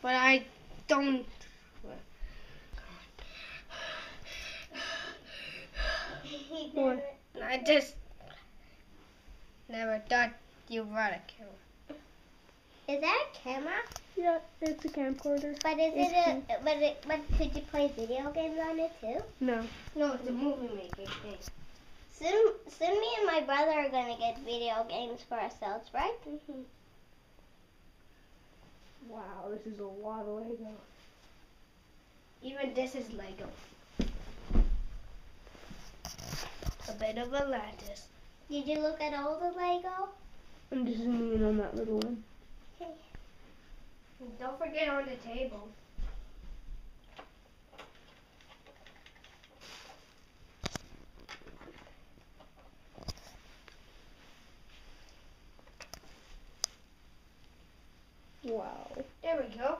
but I don't. What? I just never thought you brought a camera. Is that a camera? Yeah, it's a camcorder. But but could you play video games on it too? No. No, it's a movie making thing. Soon me and my brother are gonna get video games for ourselves, right? Mm-hmm. Wow, this is a lot of Lego. Even this is Lego. A bit of Atlantis. Did you look at all the Lego? I'm just zooming in on that little one. Okay. Don't forget on the table. Wow. There we go.